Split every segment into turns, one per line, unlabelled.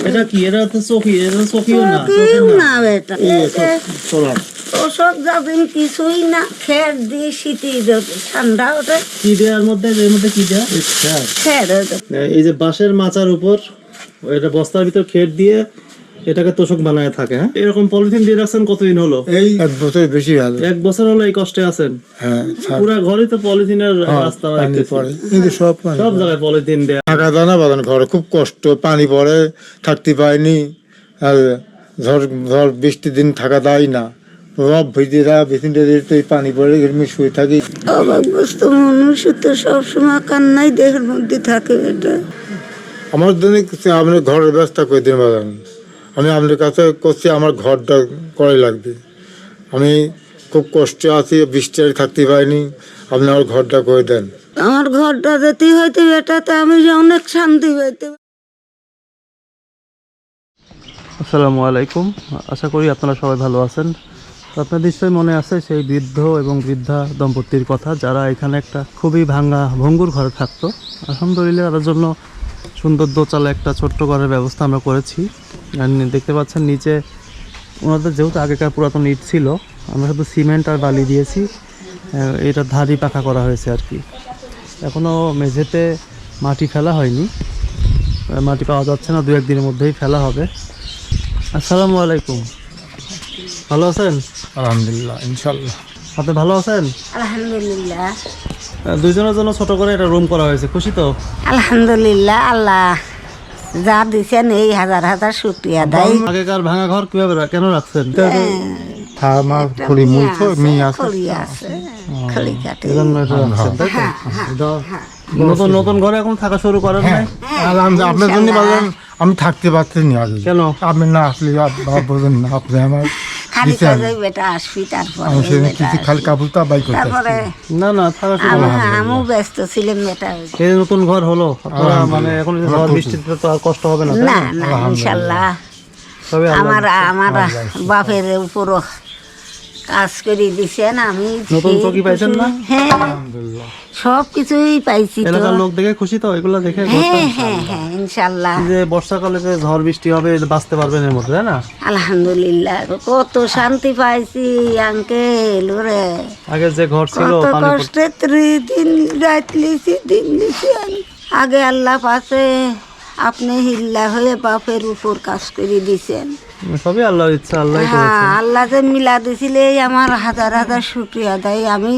এটা কি? এটা তো চকি, এটা চকিও না,
না বেটা ওসব যাবেন কিছুই না, খের দিয়ে শীতে ঠান্ডা ওঠে।
কি দেওয়ার মধ্যে, এর মধ্যে কি দেওয়া?
খের
এই যে বাঁশের মাচার উপর এটা বস্তার ভিতর খের দিয়ে এটাকে তোষক বানায় থাকে। হ্যাঁ, এরকম পলিথিন দিয়ে রাখছেন কতদিন হলো?
এই 1 বছর বেশি হলো।
1 বছর হলো এই কষ্টে আছেন?
হ্যাঁ,
পুরো ঘরে তো পলিথিনের রাস্তা
পড়ে, কিন্তু সব
জায়গায় পলিথিন দেয়া।
টাকা দানা বাদান ঘরে খুব কষ্ট, পানি পড়ে, থাকতে পারিনি। আর ঝড় বৃষ্টির দিন থাকা দেয় না, সব ভিজেরা পানি পড়ে এরকম শুয়ে থাকি।
অবাক বস্তু মানুষ তো সবসময় কান্নাই দেহের মধ্যে থাকে। এটা
আমার জন্য আপনার ঘরের ব্যবস্থা করে দিন বাদান। আমি আপনার কাছে করছি, আমার ঘরটা করে লাগবে। আমি খুব কষ্টে আছি, বৃষ্টি থাকতে পারিনি, আপনি আমার ঘরটা করে দেন।
আমার ঘরটা যেতে হইতে এটাতে আমি যে অনেক শান্তি পাইতে।
আসসালামু আলাইকুম, আশা করি আপনারা সবাই ভালো আছেন। আপনার নিশ্চয়ই মনে আছে সেই বৃদ্ধ এবং বৃদ্ধা দম্পতির কথা, যারা এখানে একটা খুবই ভঙ্গুর ঘরে থাকতো। আলহামদুলিল্লাহ তাদের জন্য সুন্দর দোচালা একটা ছোট্ট ঘরের ব্যবস্থা আমরা করেছি। আর দেখতে পাচ্ছেন নিচে ওনাদের যেহেতু আগেকার পুরাতন ইট ছিল, আমরা শুধু সিমেন্ট আর বালি দিয়েছি, এটা ধারি পাকা করা হয়েছে আর কি। এখনও মেঝেতে মাটি ফেলা হয়নি, মাটি পাওয়া যাচ্ছে না, 2-1 দিনের মধ্যেই ফেলা হবে। আসসালামু আলাইকুম, ভালো আছেন?
আলহামদুলিল্লাহ, ইনশাল্লাহ।
আপনি ভালো আছেন?
আলহামদুলিল্লাহ।
দুইজনের জন্য ছোট করে একটা রুম করা হয়েছে, খুশি তো?
আলহামদুলিল্লাহ, আল্লাহ যা দিচ্ছেন এই হাজার হাজার শুকরিয়া দেয়।
আগেকার ভাঙা ঘর কিভাবে কেন রাখছেন? নতুন নতুন ঘরে এখন থাকা শুরু করেন নাই?
আপনার জন্য বললেন, আমি থাকতে পারছি না।
কেন?
আপনি না আসলে বোঝেন না, আপনি আমার
খালি বেটা আসবি,
খালি কাপড়টা বাই করতে
না না থাকা শুরু।
আমি ব্যস্ত ছিলাম বেটা।
এই নতুন ঘর হলো আপনারা, মানে এখন ঝড় বৃষ্টিতে তো আর কষ্ট হবে না?
না না ইনশাল্লাহ। আমার বাপের উপরও কাজ করে দিছেন, আমি
নতুন চকি পাইছেন না?
হ্যাঁ, সব কিছুই পাইছি।
এলাকার লোক দেখে খুশি তো এগুলো দেখে?
হ্যাঁ হ্যাঁ হ্যাঁ ইনশাল্লাহ।
যে বর্ষাকালে যে ঝড় বৃষ্টি হবে বাঁচতে পারবেন এর মধ্যে, তাই না?
আলহামদুলিল্লাহ, কত শান্তি পাইছি আঙ্কেল। ওরে
আগে যে ঘর ছিল
কত কষ্টে দিন রাত লিছি, দিন লিছি আমি। আগে আল্লাহ পাশে আপনি হিল্লা হয়ে বাপের উপর কাজ করে দিছেন।
সবই আল্লাহর ইচ্ছা, আল্লাহই করেছে।
হ্যাঁ, আল্লাহ যে মিলা দিছিল আমার হাজার হাজার শুকরিয়া দেয়। আমি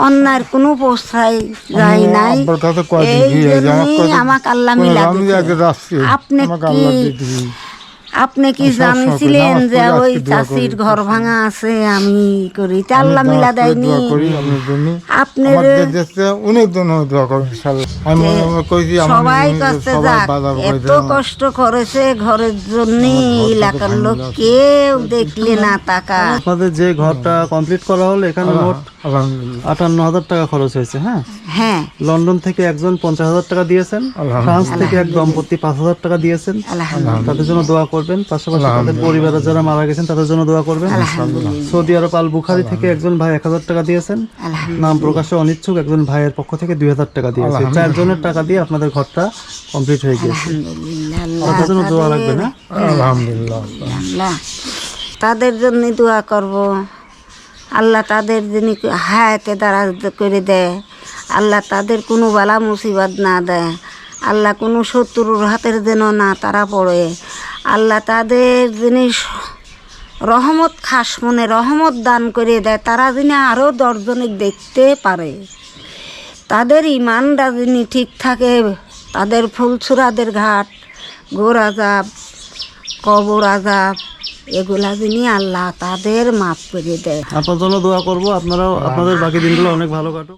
অন্যার কোনো পোস্টাই যাই নাই, এই জন্যই আমাকে আল্লাহ মিলা দিছে। আপনি কি জানিছিলেন যে ওই চাষির ঘর ভাঙা আছে? আমি করি আল্লাহ মিলা দেয়নি? আপনার সবাই কাছে যাক, এত কষ্ট করেছে ঘরের জন্য, এলাকার লোক কেউ দেখলে না টাকা।
আপনাদের যে ঘরটা কমপ্লিট করা হলো, এখানে মোট 58,000 টাকা খরচ হয়েছে। হ্যাঁ
হ্যাঁ,
লন্ডন থেকে একজন 50,000 টাকা দিয়েছেন, ফ্রান্স থেকে এক দম্পতি 5,000 টাকা দিয়েছেন। তাদের জন্য দোয়া করবেন, পাশাপাশি তাদের পরিবারে যারা মারা গেছেন তাদের জন্য দোয়া করবেন। সৌদি আরব আল বুখারি থেকে একজন ভাই 1,000 টাকা দিয়েছেন, নাম প্রকাশে অনিচ্ছুক একজন ভাইয়ের পক্ষ থেকে 2,000 টাকা দিয়েছে। 4 জনের টাকা দিয়ে আপনাদের ঘরটা কমপ্লিট হয়ে গিয়েছে। তাদের জন্য দোয়া রাখবেন। না
আলহামদুলিল্লাহ,
তাদের জন্য দোয়া করব। আল্লাহ তাদের যিনি হায়াতে দারাজ করে দেয়, আল্লাহ তাদের কোনো বালা মুসিবত না দেয়, আল্লাহ কোনো শত্রুর হাতের যেন না তারা পড়ে, আল্লাহ তাদের যিনি রহমত খাস মনে রহমত দান করে দেয়, তারা যিনি আরও 10 জনকে দেখতে পারে, তাদের ইমানটা যিনি ঠিক থাকে, তাদের ফুলছুরাদের ঘাট, গোর আজাব, কবর আজাব, এগুলা যিনি আল্লাহ তাদের মাফ করে দেয়।
আপনার জন্য দোয়া করবো, আপনারাও আপনাদের বাকি দিনগুলো অনেক ভালো কাটুক।